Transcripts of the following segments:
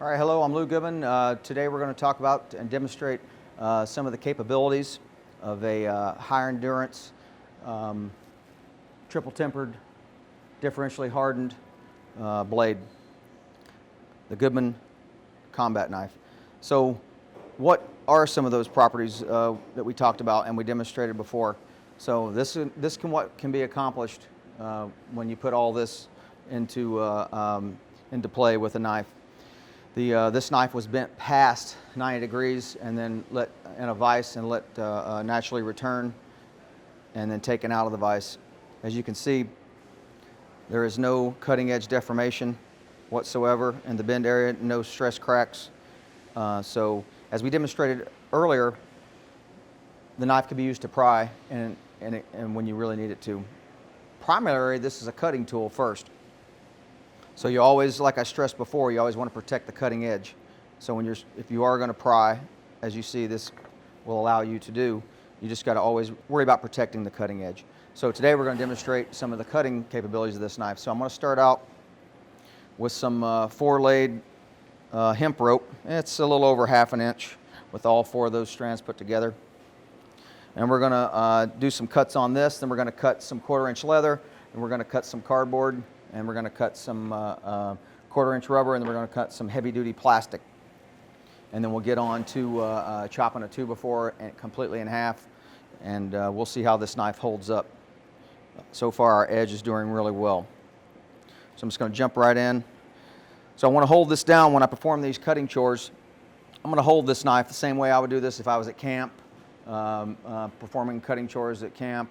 All right, hello, I'm Lou Goodman. Today we're going to talk about and demonstrate some of the capabilities of a higher endurance, triple tempered, differentially hardened blade, the Goodman Combat Knife. So what are some of those properties that we talked about and we demonstrated before? So this can be accomplished when you put all this into play with a knife. This knife was bent past 90 degrees and then let in a vise and let naturally return and then taken out of the vise. As you can see, there is no cutting edge deformation whatsoever in the bend area, no stress cracks. So as we demonstrated earlier, the knife can be used to pry and when you really need it to. Primarily, this is a cutting tool first. So you always, like I stressed before, you always want to protect the cutting edge. So if you are going to pry, as you see this will allow you to do, you just got to always worry about protecting the cutting edge. So today we're going to demonstrate some of the cutting capabilities of this knife. So I'm going to start out with some 4-laid hemp rope. It's a little over 1/2 inch with all 4 of those strands put together. And we're going to do some cuts on this, then we're going to cut some 1/4 inch leather, and we're going to cut some cardboard, and we're going to cut some 1/4 inch rubber, and then we're going to cut some heavy duty plastic. And then we'll get on to chopping a 2x4 and completely in half, and we'll see how this knife holds up. So far our edge is doing really well. So I'm just going to jump right in. So I want to hold this down when I perform these cutting chores. I'm going to hold this knife the same way I would do this if I was at camp, performing cutting chores at camp.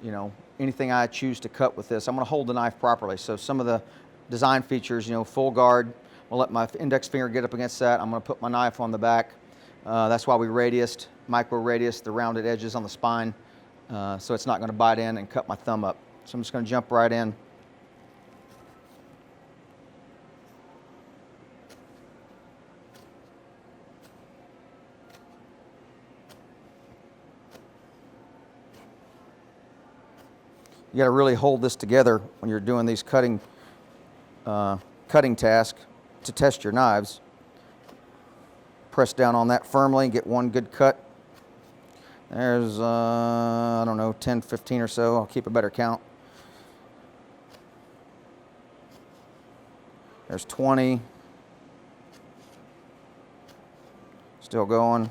You know, anything I choose to cut with this, I'm going to hold the knife properly. So some of the design features, full guard. I'll let my index finger get up against that. I'm going to put my knife on the back. That's why we micro radius the rounded edges on the spine, so it's not going to bite in and cut my thumb up. So I'm just going to jump right in. You got to really hold this together when you're doing these cutting tasks to test your knives. Press down on that firmly and get one good cut. There's, I don't know, 10, 15 or so. I'll keep a better count. There's 20. Still going.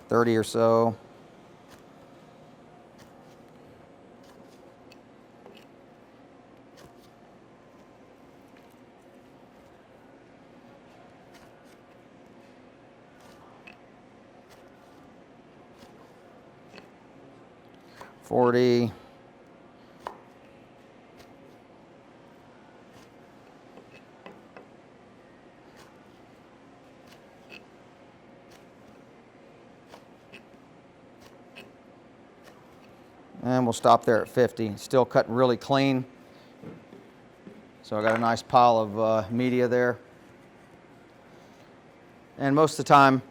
$30 or so. $40. And we'll stop there at 50. Still cutting really clean. So I got a nice pile of media there. And most of the time,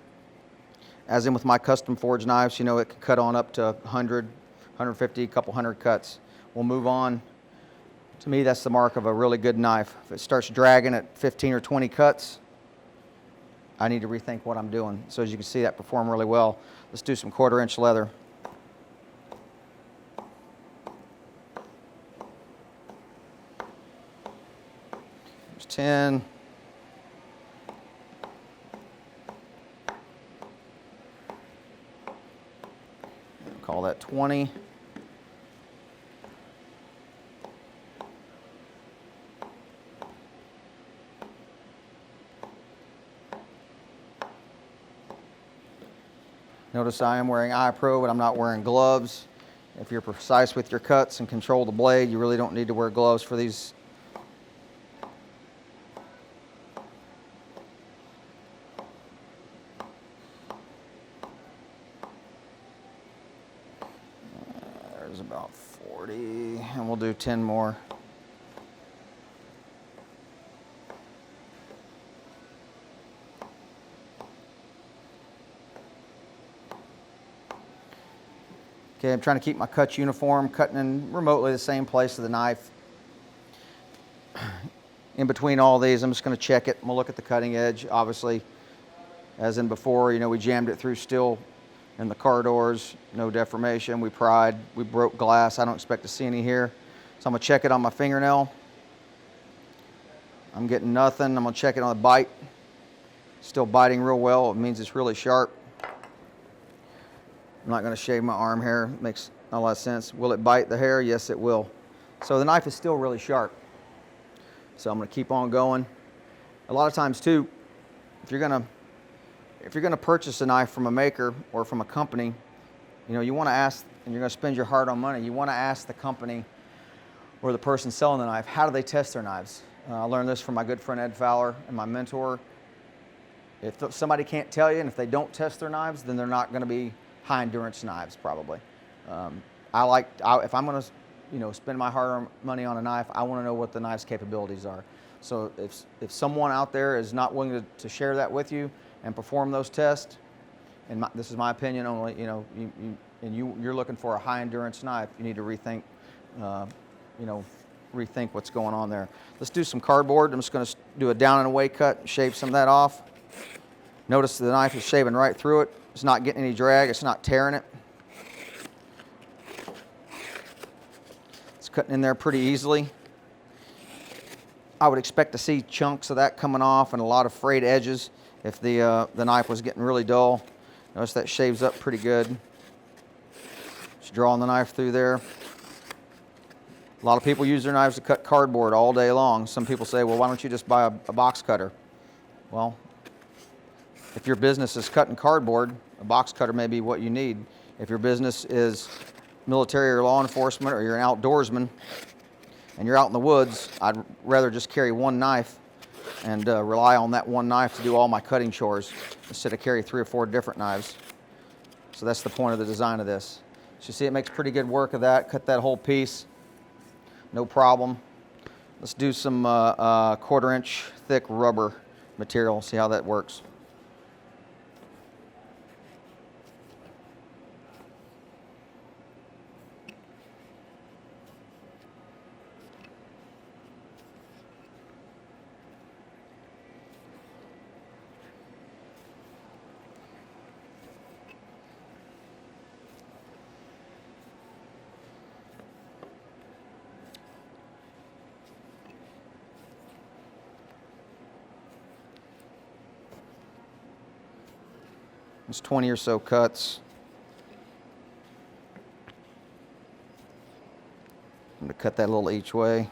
as in with my custom forged knives, it can cut on up to 100, 150, a couple hundred cuts. We'll move on. To me, that's the mark of a really good knife. If it starts dragging at 15 or 20 cuts, I need to rethink what I'm doing. So as you can see, that performed really well. Let's do some 1/4 inch leather. There's 10. Call that 20. Notice I am wearing eye pro, but I'm not wearing gloves. If you're precise with your cuts and control the blade, you really don't need to wear gloves for these. There's about 40, and we'll do 10 more. Okay, I'm trying to keep my cuts uniform, cutting in remotely the same place of the knife. In between all these, I'm just going to check it. I'm going to look at the cutting edge. Obviously, as in before, you know, we jammed it through steel in the car doors, no deformation. We pried, we broke glass. I don't expect to see any here. So I'm going to check it on my fingernail. I'm getting nothing. I'm going to check it on the bite. Still biting real well. It means it's really sharp. I'm not going to shave my arm hair. It makes not a lot of sense. Will it bite the hair? Yes, it will. So the knife is still really sharp. So I'm going to keep on going. A lot of times too, if you're going to purchase a knife from a maker or from a company, you know, you want to ask, and you're going to spend your hard-earned money, you want to ask the company or the person selling the knife, how do they test their knives? I learned this from my good friend Ed Fowler and my mentor. If somebody can't tell you, and if they don't test their knives, then they're not going to be high-endurance knives, probably. If I'm going to, you know, spend my hard-earned money on a knife, I want to know what the knife's capabilities are. So if someone out there is not willing to share that with you and perform those tests, and this is my opinion only, you know, you're looking for a high-endurance knife, you need to rethink, rethink what's going on there. Let's do some cardboard. I'm just going to do a down and away cut and shave some of that off. Notice the knife is shaving right through it. It's not getting any drag. It's not tearing it. It's cutting in there pretty easily. I would expect to see chunks of that coming off and a lot of frayed edges if the knife was getting really dull. Notice that shaves up pretty good. Just drawing the knife through there. A lot of people use their knives to cut cardboard all day long. Some people say, well, why don't you just buy a box cutter? Well, if your business is cutting cardboard, a box cutter may be what you need. If your business is military or law enforcement, or you're an outdoorsman and you're out in the woods, I'd rather just carry one knife and rely on that one knife to do all my cutting chores instead of carry 3 or 4 different knives. So that's the point of the design of this. So you see it makes pretty good work of that. Cut that whole piece, no problem. Let's do some 1/4 inch thick rubber material, see how that works. It's 20 or so cuts. I'm going to cut that a little each way.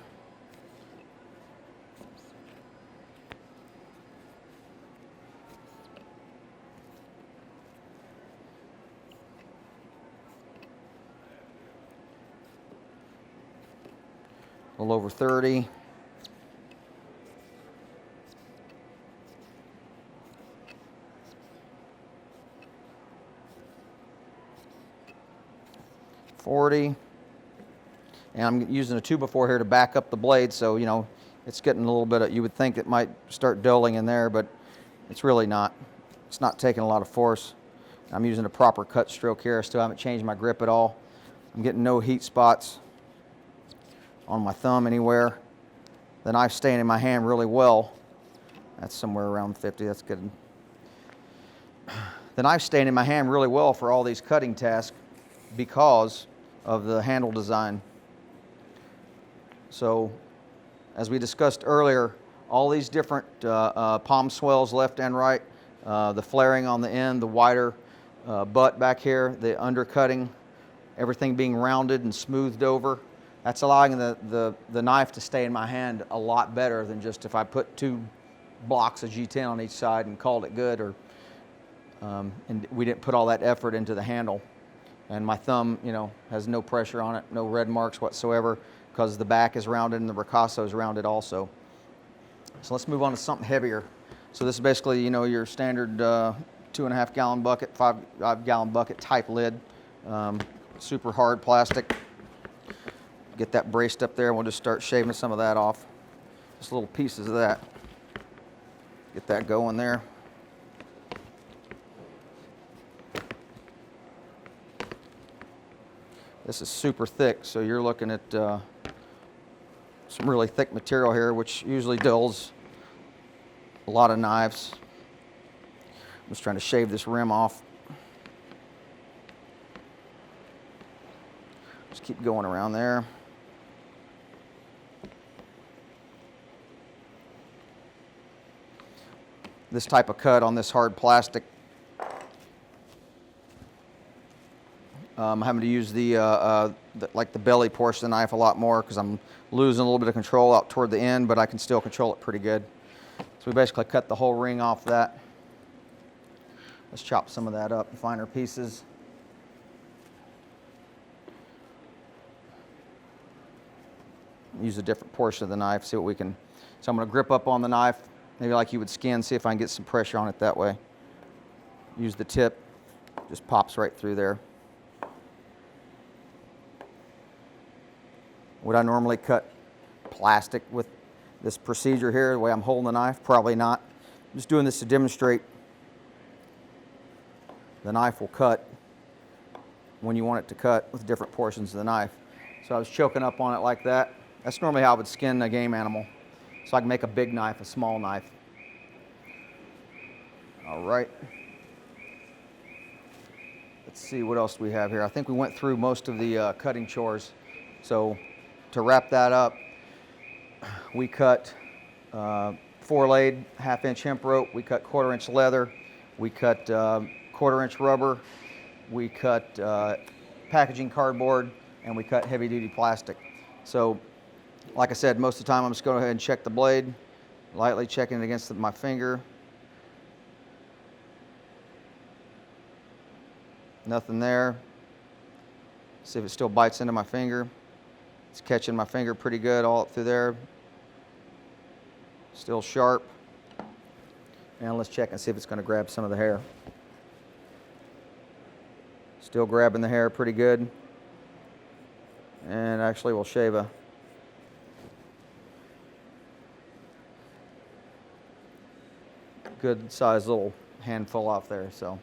A little over 30. And I'm using a 2x4 here to back up the blade, so you know it's getting a little bit of, you would think it might start dulling in there, but it's really not. It's not taking a lot of force. I'm using a proper cut stroke here. I still haven't changed my grip at all. I'm getting no heat spots on my thumb anywhere. The knife's staying in my hand really well. That's somewhere around 50. That's good. The knife's staying in my hand really well for all these cutting tasks because of the handle design. So, as we discussed earlier, all these different palm swells left and right, the flaring on the end, the wider butt back here, the undercutting, everything being rounded and smoothed over, that's allowing the knife to stay in my hand a lot better than just if I put 2 blocks of G10 on each side and called it good, or and we didn't put all that effort into the handle. And my thumb, you know, has no pressure on it, no red marks whatsoever, because the back is rounded and the ricasso is rounded also. So let's move on to something heavier. So this is basically, you know, your standard 2.5 gallon bucket, 5 gallon bucket type lid, super hard plastic. Get that braced up there, and we'll just start shaving some of that off. Just little pieces of that. Get that going there. This is super thick, so you're looking at some really thick material here, which usually dulls a lot of knives. I'm just trying to shave this rim off. Just keep going around there. This type of cut on this hard plastic, I'm having to use like the belly portion of the knife a lot more because I'm losing a little bit of control out toward the end, but I can still control it pretty good. So we basically cut the whole ring off that. Let's chop some of that up in finer pieces. Use a different portion of the knife, see what we can. So I'm going to grip up on the knife, maybe like you would skin, see if I can get some pressure on it that way. Use the tip, just pops right through there. Would I normally cut plastic with this procedure here, the way I'm holding the knife? Probably not. I'm just doing this to demonstrate the knife will cut when you want it to cut with different portions of the knife. So I was choking up on it like that. That's normally how I would skin a game animal. So I can make a big knife, a small knife. All right. Let's see what else we have here. I think we went through most of the cutting chores. So to wrap that up, we cut 4-layed 1/2-inch hemp rope. We cut 1/4-inch leather. We cut 1/4-inch rubber. We cut packaging cardboard, and we cut heavy-duty plastic. So, like I said, most of the time I'm just going to go ahead and check the blade, lightly checking it against my finger. Nothing there. See if it still bites into my finger. It's catching my finger pretty good all up through there. Still sharp. Now let's check and see if it's going to grab some of the hair. Still grabbing the hair pretty good. And actually we'll shave a good sized little handful off there. So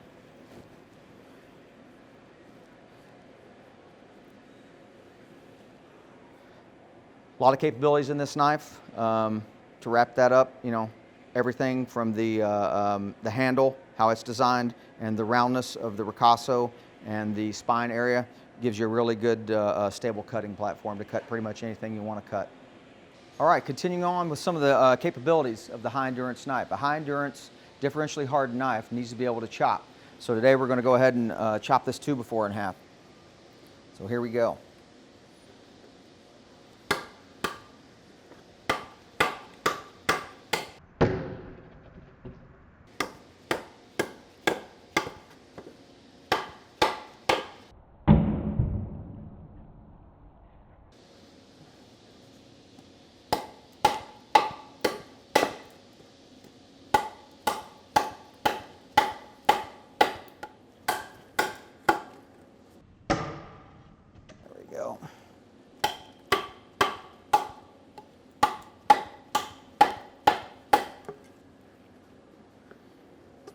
a lot of capabilities in this knife. To wrap that up, you know, everything from the handle, how it's designed, and the roundness of the ricasso and the spine area gives you a really good stable cutting platform to cut pretty much anything you want to cut. All right, continuing on with some of the capabilities of the high endurance knife. A high endurance differentially hardened knife needs to be able to chop. So today we're going to go ahead and chop this 2x4 in half. So here we go. Go.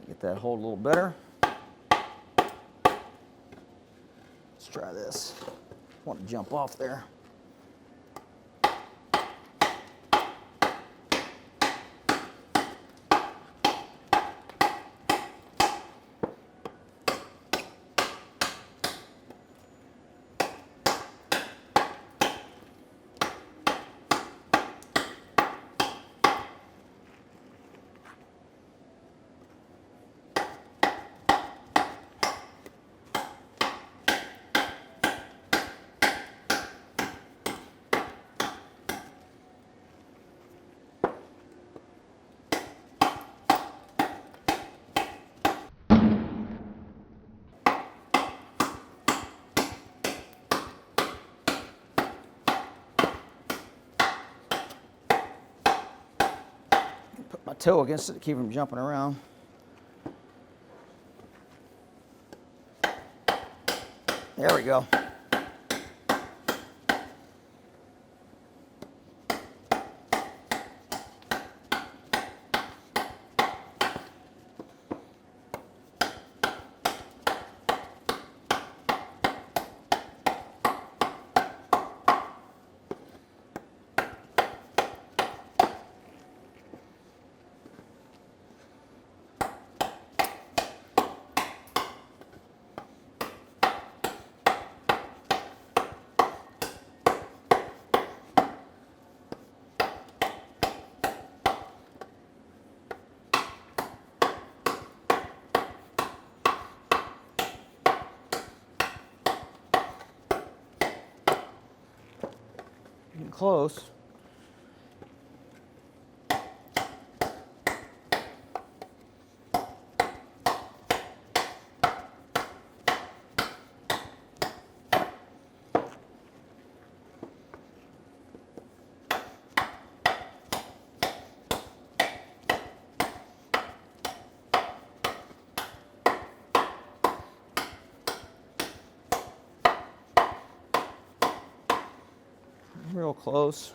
Get that hold a little better. Let's try this. Want to jump off there. Put my toe against it to keep him jumping around. There we go. close. Real close.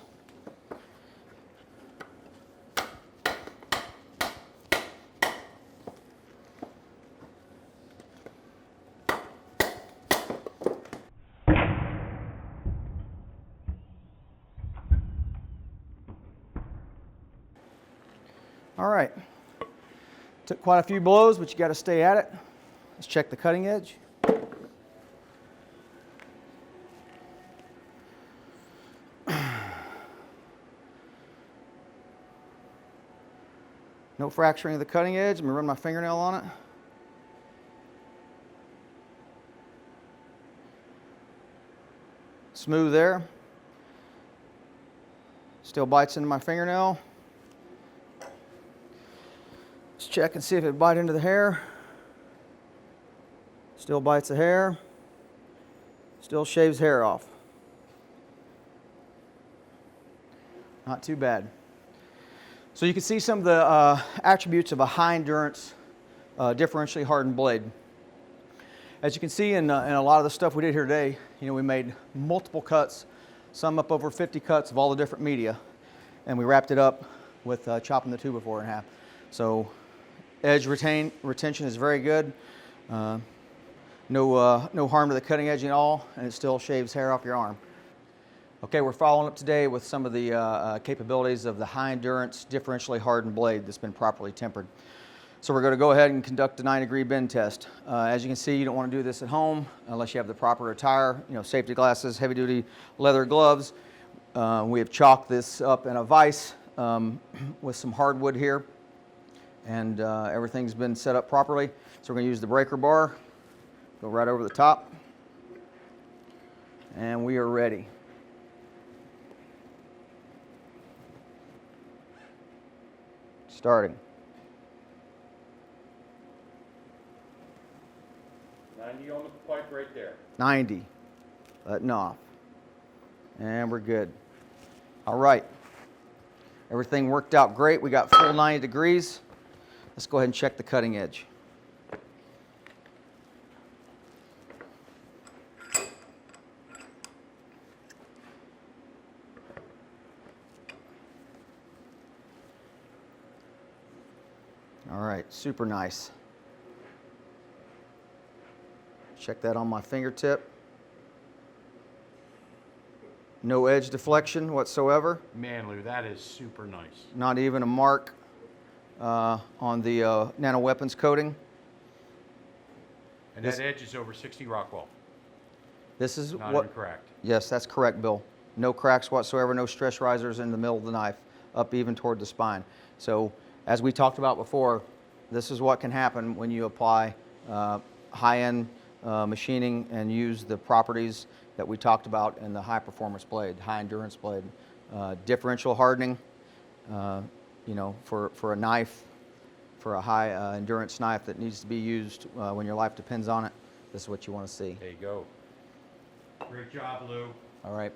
All right. Took quite a few blows, but you got to stay at it. Let's check the cutting edge. No fracturing of the cutting edge. I'm going to run my fingernail on it. Smooth there. Still bites into my fingernail. Let's check and see if it bites into the hair. Still bites the hair. Still shaves hair off. Not too bad. So you can see some of the attributes of a high endurance differentially hardened blade. As you can see in a lot of the stuff we did here today, we made multiple cuts, some up over 50 cuts of all the different media, and we wrapped it up with chopping the 2x4 in half. So edge retention is very good. No harm to the cutting edge at all, and it still shaves hair off your arm. Okay, we're following up today with some of the capabilities of the high endurance differentially hardened blade that's been properly tempered. So we're going to go ahead and conduct a 9-degree bend test. As you can see, you don't want to do this at home unless you have the proper attire, safety glasses, heavy duty leather gloves. We have chalked this up in a vise with some hardwood here, and everything's been set up properly. So we're going to use the breaker bar, go right over the top, and we are ready. Starting. 90 on the pipe right there. 90. Letting off. And we're good. All right. Everything worked out great. We got full 90 degrees. Let's go ahead and check the cutting edge. All right, super nice. Check that on my fingertip. No edge deflection whatsoever. Man, Lou, that is super nice. Not even a mark on the nano weapons coating. And that edge is over 60 Rockwell. This is Not what? even cracked. Yes, that's correct, Bill. No cracks whatsoever, no stress risers in the middle of the knife, up even toward the spine. So, as we talked about before, this is what can happen when you apply high-end machining and use the properties that we talked about in the high-performance blade, high-endurance blade. Differential hardening, for a knife, for a high-endurance knife that needs to be used when your life depends on it, this is what you want to see. There you go. Great job, Lou. All right.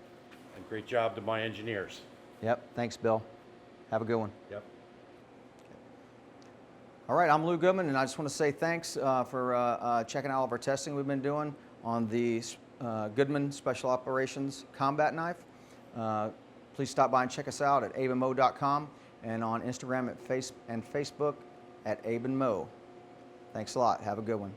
And great job to my engineers. Yep. Thanks, Bill. Have a good one. Yep. All right, I'm Lou Goodman, and I just want to say thanks for checking out all of our testing we've been doing on the Goodman Special Operations Combat Knife. Please stop by and check us out at abeandmo.com and on Instagram and Facebook at abeandmo. Thanks a lot. Have a good one.